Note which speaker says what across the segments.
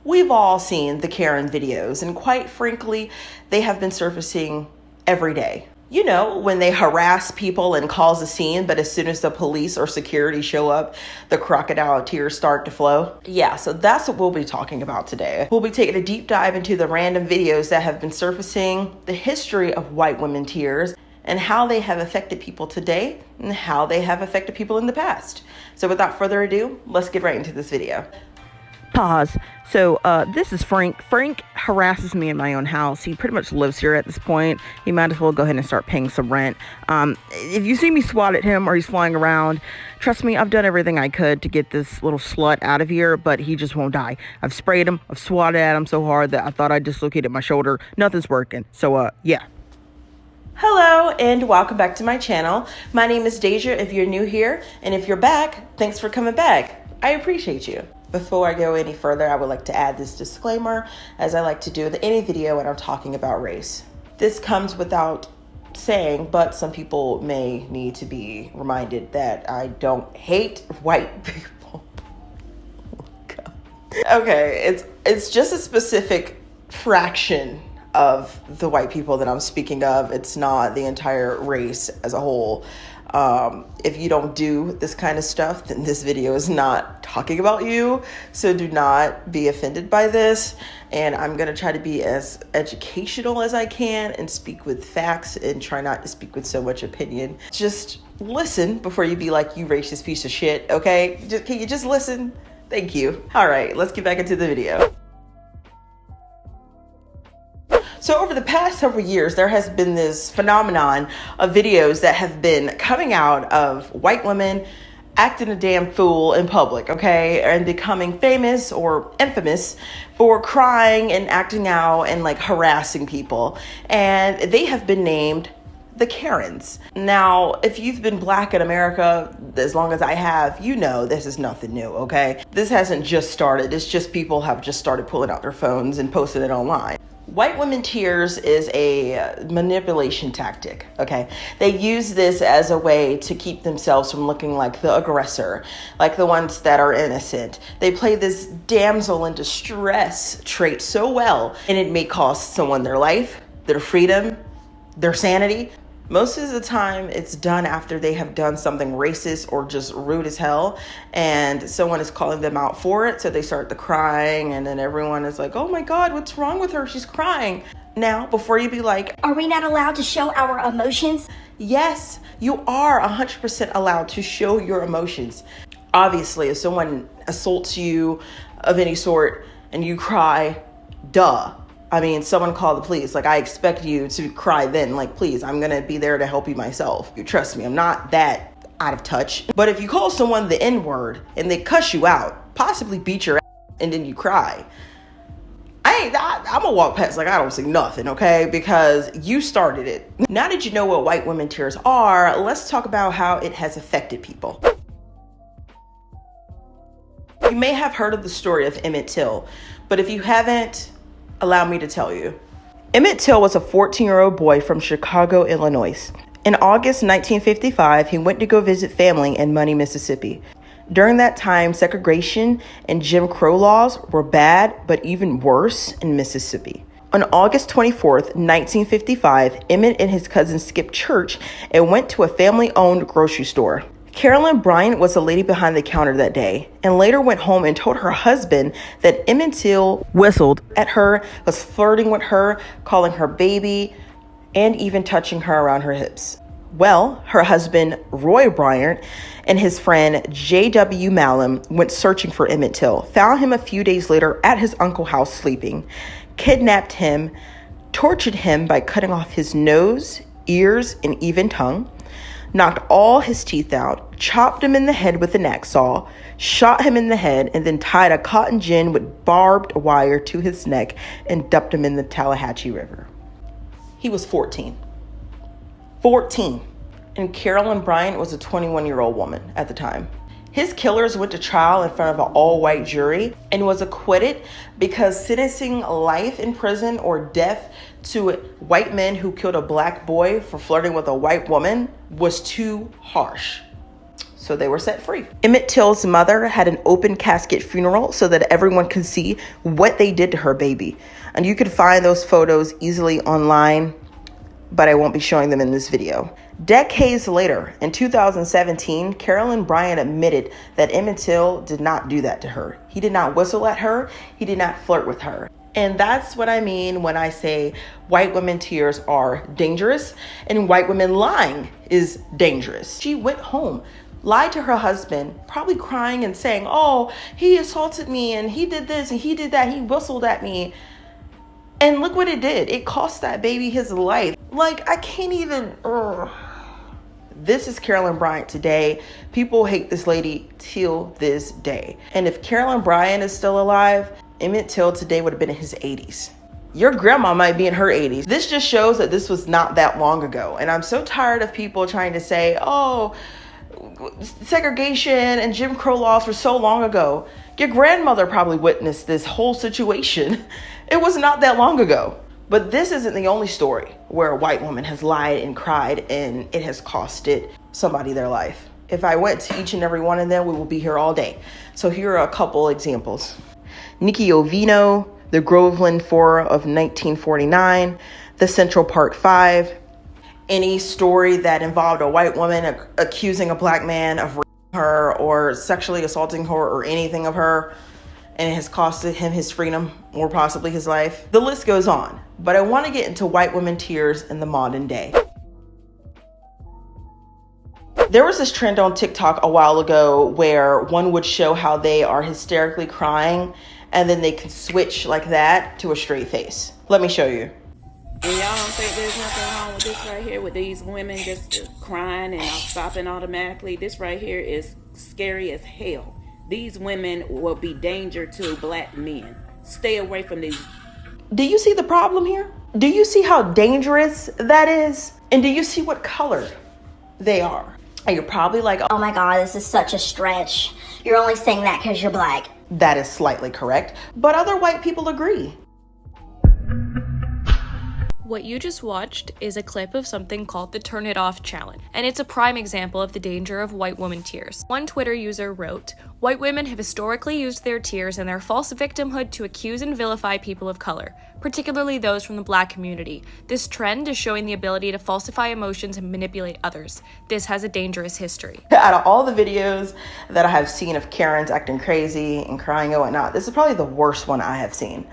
Speaker 1: We've all seen the Karen videos, and quite frankly, they have been surfacing every day. You know, when they harass people and cause a scene, but as soon as the police or security show up, the crocodile tears start to flow. Yeah, so that's what we'll be talking about today. We'll be taking a deep dive into the random videos that have been surfacing, the history of white women tears, and how they have affected people today and how they have affected people in the past. So without further ado, let's get right into this video.
Speaker 2: Pause. So this is Frank. Frank harasses me in my own house. He pretty much lives here at this point. He might as well go ahead and start paying some rent. If you see me swat at him or he's flying around, trust me, I've done everything I could to get this little slut out of here, but he just won't die. I've sprayed him. I've swatted at him so hard that I thought I dislocated my shoulder. Nothing's working. So, yeah.
Speaker 1: Hello and welcome back to my channel. My name is Deja if you're new here, and if you're back, thanks for coming back. I appreciate you. Before I go any further, I would like to add this disclaimer, as I like to do with any video when I'm talking about race. This comes without saying, but some people may need to be reminded that I don't hate white people. Okay, it's just a specific fraction of the white people that I'm speaking of. It's not the entire race as a whole. If you don't do this kind of stuff, then this video is not talking about you. So do not be offended by this. And I'm going to try to be as educational as I can and speak with facts and try not to speak with so much opinion. Just listen before you be like, you racist piece of shit. Okay. Can you just listen? Thank you. All right, let's get back into the video. So over the past several years, there has been this phenomenon of videos that have been coming out of white women acting a damn fool in public, okay? And becoming famous or infamous for crying and acting out and like harassing people. And they have been named the Karens. Now, if you've been Black in America as long as I have, you know this is nothing new, okay? This hasn't just started. It's just people have just started pulling out their phones and posting it online. White women tears is a manipulation tactic, okay? They use this as a way to keep themselves from looking like the aggressor, like the ones that are innocent. They play this damsel in distress trait so well, and it may cost someone their life, their freedom, their sanity. Most of the time, it's done after they have done something racist or just rude as hell, and someone is calling them out for it, so they start to crying, and then everyone is like, oh my God, what's wrong with her? She's crying. Now, before you be like,
Speaker 3: are we not allowed to show our emotions?
Speaker 1: Yes, you are 100% allowed to show your emotions. Obviously, if someone assaults you of any sort and you cry, duh. I mean, someone called the police. Like, I expect you to cry then. Like, please, I'm going to be there to help you myself. You trust me. I'm not that out of touch. But if you call someone the N-word and they cuss you out, possibly beat your ass, and then you cry, I'm going to walk past like I don't see nothing, okay? Because you started it. Now that you know what white women tears are, let's talk about how it has affected people. You may have heard of the story of Emmett Till, but if you haven't, allow me to tell you. Emmett Till was a 14-year-old boy from Chicago, Illinois. In August 1955, he went to go visit family in Money, Mississippi. During that time, segregation and Jim Crow laws were bad, but even worse in Mississippi. On August 24th, 1955, Emmett and his cousin skipped church and went to a family-owned grocery store. Carolyn Bryant was the lady behind the counter that day, and later went home and told her husband that Emmett Till whistled at her, was flirting with her, calling her baby, and even touching her around her hips. Well, her husband, Roy Bryant, and his friend, J.W. Malum, went searching for Emmett Till, found him a few days later at his uncle's house sleeping, kidnapped him, tortured him by cutting off his nose, ears, and even tongue, knocked all his teeth out, chopped him in the head with an axe saw, shot him in the head, and then tied a cotton gin with barbed wire to his neck and dumped him in the Tallahatchie River. He was 14. 14. And Carolyn Bryant was a 21-year-old woman at the time. His killers went to trial in front of an all-white jury and was acquitted because sentencing life in prison or death to white men who killed a black boy for flirting with a white woman was too harsh. So they were set free. Emmett Till's mother had an open casket funeral so that everyone could see what they did to her baby. And you could find those photos easily online, but I won't be showing them in this video. Decades later, in 2017, Carolyn Bryant admitted that Emmett Till did not do that to her. He did not whistle at her. He did not flirt with her. And that's what I mean when I say white women tears are dangerous and white women lying is dangerous. She went home, lied to her husband, probably crying and saying, oh, he assaulted me and he did this and he did that. He whistled at me. And look what it did. It cost that baby his life. Like, I can't even... This is Carolyn Bryant today. People hate this lady till this day. And if Carolyn Bryant is still alive, Emmett Till today would have been in his 80s. Your grandma might be in her 80s. This just shows that this was not that long ago. And I'm so tired of people trying to say, oh, segregation and Jim Crow laws were so long ago. Your grandmother probably witnessed this whole situation. It was not that long ago. But this isn't the only story where a white woman has lied and cried and it has costed somebody their life. If I went to each and every one of them, we will be here all day. So here are a couple examples. Nikki Ovino, the Groveland Four of 1949, the Central Park Five. Any story that involved a white woman accusing a black man of raping her or sexually assaulting her or anything of her, and it has costed him his freedom or possibly his life. The list goes on, but I want to get into white women tears in the modern day. There was this trend on TikTok a while ago where one would show how they are hysterically crying and then they can switch like that to a straight face. Let me show you.
Speaker 4: And y'all don't think there's nothing wrong with this right here with these women just crying and not stopping automatically? This right here is scary as hell. These women will be danger to black men. Stay away from these.
Speaker 1: Do you see the problem here? Do you see how dangerous that is? And do you see what color they are? And you're probably like,
Speaker 3: Oh my God, this is such a stretch. You're only saying that because you're black.
Speaker 1: that is slightly correct. But other white people agree.
Speaker 5: What you just watched is a clip of something called the Turn It Off Challenge, and it's a prime example of the danger of white woman tears. One Twitter user wrote, "White women have historically used their tears and their false victimhood to accuse and vilify people of color, particularly those from the black community. This trend is showing the ability to falsify emotions and manipulate others. This has a dangerous history."
Speaker 1: Out of all the videos that I have seen of Karens acting crazy and crying and whatnot, this is probably the worst one I have seen,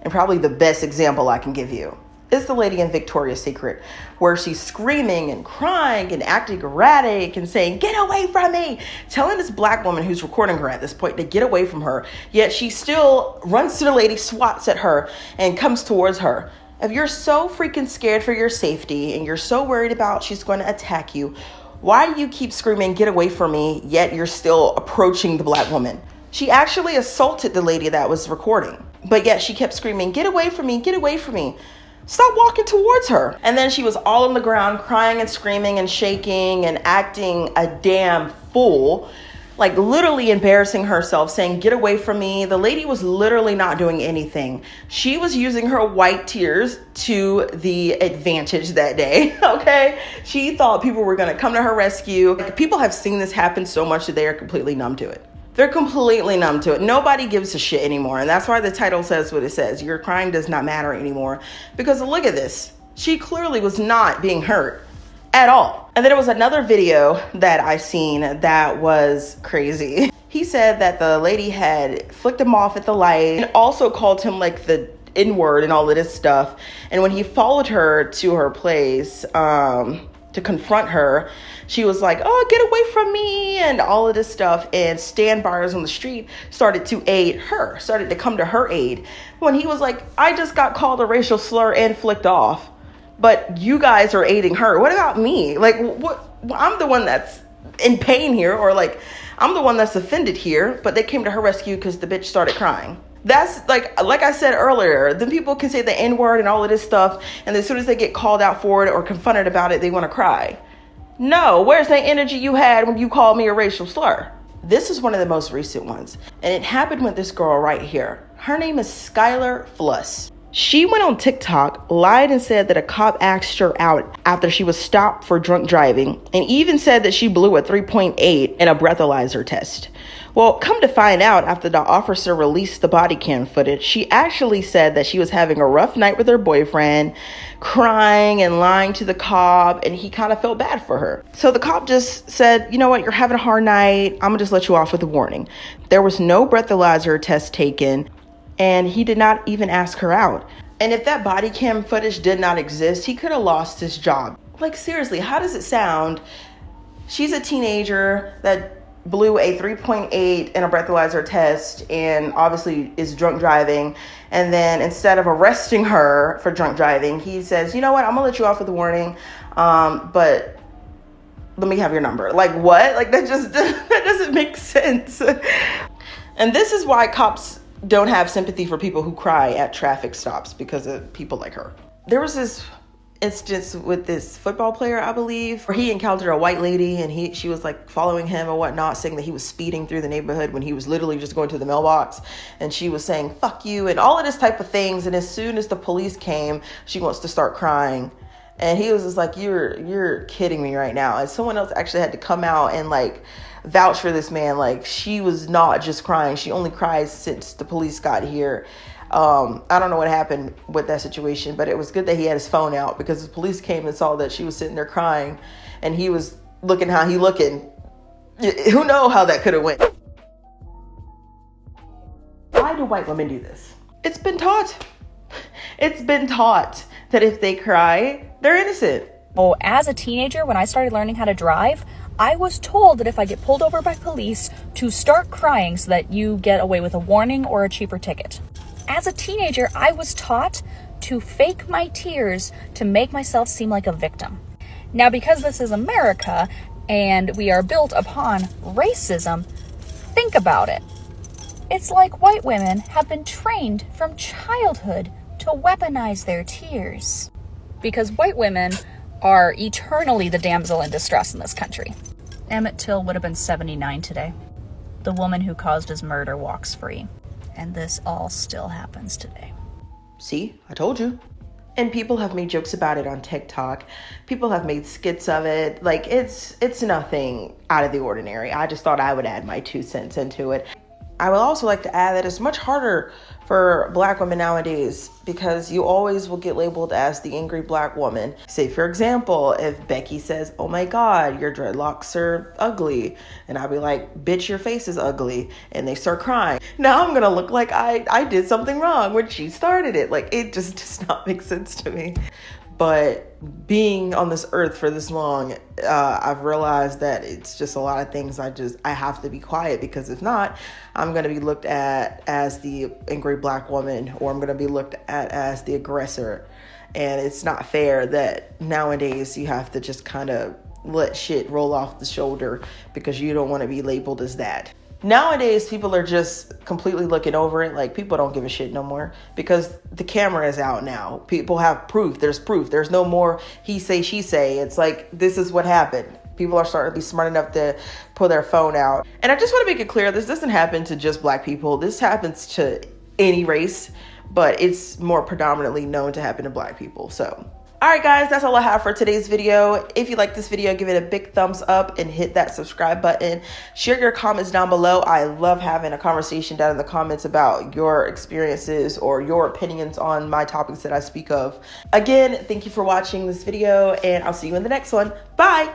Speaker 1: and probably the best example I can give you. It's the lady in Victoria's Secret, where she's screaming and crying and acting erratic and saying, "Get away from me," telling this black woman who's recording her at this point to get away from her, yet she still runs to the lady, swats at her, and comes towards her. If you're so freaking scared for your safety and you're so worried about she's going to attack you, why do you keep screaming, "Get away from me," yet you're still approaching the black woman? She actually assaulted the lady that was recording, but yet she kept screaming, "Get away from me, get away from me." Stop walking towards her. And then she was all on the ground crying and screaming and shaking and acting a damn fool, like literally embarrassing herself, saying, "Get away from me." The lady was literally not doing anything. She was using her white tears to the advantage that day, okay? She thought people were gonna come to her rescue. Like, people have seen this happen so much that they are completely numb to it. They're completely numb to it. Nobody gives a shit anymore. And that's why the title says what it says. Your crying does not matter anymore. Because look at this. She clearly was not being hurt at all. And then there was another video that I seen that was crazy. He said that the lady had flicked him off at the light and also called him like the N-word and all of this stuff. And when he followed her to her place, to confront her, she was like, "Oh, get away from me," and all of this stuff. And stand buyers on the street started to aid her, started to come to her aid. When he was like, "I just got called a racial slur and flicked off, but you guys are aiding her. What about me? Like, what? I'm the one that's in pain here, or like, I'm the one that's offended here, but they came to her rescue because the bitch started crying." That's like I said earlier, then people can say the N-word and all of this stuff, and as soon as they get called out for it or confronted about it, they want to cry. No, where's the energy you had when you called me a racial slur? This is one of the most recent ones, and it happened with this girl right here. Her name is Skylar Fluss. She went on TikTok, lied and said that a cop asked her out after she was stopped for drunk driving, and even said that she blew a 3.8 in a breathalyzer test. Well, come to find out, after the officer released the body cam footage, she actually said that she was having a rough night with her boyfriend, crying and lying to the cop, and he kind of felt bad for her. So the cop just said, you know what, you're having a hard night, I'm gonna just let you off with a warning. There was no breathalyzer test taken, and he did not even ask her out. And if that body cam footage did not exist, he could have lost his job. Like, seriously, how does it sound? She's a teenager that blew a 3.8 in a breathalyzer test and obviously is drunk driving. And then instead of arresting her for drunk driving, he says, you know what, I'm gonna let you off with a warning, but let me have your number. Like, what? Like, that doesn't make sense. And this is why cops don't have sympathy for people who cry at traffic stops, because of people like her. There was this instance with this football player, I believe, where he encountered a white lady and she was like following him and whatnot, saying that he was speeding through the neighborhood when he was literally just going to the mailbox, and she was saying fuck you and all of this type of things. And as soon as the police came, she wants to start crying, and he was just like, you're kidding me right now. And someone else actually had to come out and like vouch for this man. Like, she was not just crying, she only cries since the police got here. I don't know what happened with that situation, but it was good that he had his phone out, because the police came and saw that she was sitting there crying and he was looking how he looking. Who knows how that could have went. Why do white women do this? It's been taught. It's been taught that if they cry, they're innocent.
Speaker 6: Oh, as a teenager, when I started learning how to drive, I was told that if I get pulled over by police, to start crying so that you get away with a warning or a cheaper ticket. As a teenager, I was taught to fake my tears to make myself seem like a victim. Now, because this is America and we are built upon racism, think about it. It's like white women have been trained from childhood to weaponize their tears. Because white women are eternally the damsel in distress in this country. Emmett Till would have been 79 today. The woman who caused his murder walks free. And this all still happens today.
Speaker 1: See, I told you. And people have made jokes about it on TikTok. People have made skits of it. Like, it's nothing out of the ordinary. I just thought I would add my 2 cents into it. I would also like to add that it's much harder for Black women nowadays, because you always will get labeled as the angry Black woman. Say, for example, if Becky says, oh my God, your dreadlocks are ugly, and I'll be like, bitch, your face is ugly, and they start crying. Now I'm gonna look like I did something wrong when she started it. Like, it just does not make sense to me. But being on this earth for this long, I've realized that it's just a lot of things I have to be quiet, because if not, I'm going to be looked at as the angry Black woman, or I'm going to be looked at as the aggressor. And it's not fair that nowadays you have to just kind of let shit roll off the shoulder because you don't want to be labeled as that. Nowadays, people are just completely looking over it. Like, people don't give a shit no more, because the camera is out now. People have proof. There's proof. There's no more he say, she say. It's like, this is what happened. People are starting to be smart enough to pull their phone out. And I just want to make it clear, this doesn't happen to just Black people. This happens to any race, but it's more predominantly known to happen to Black people. So, all right, guys, that's all I have for today's video. If you like this video, give it a big thumbs up and hit that subscribe button. Share your comments down below. I love having a conversation down in the comments about your experiences or your opinions on my topics that I speak of. Again, thank you for watching this video, and I'll see you in the next one. Bye.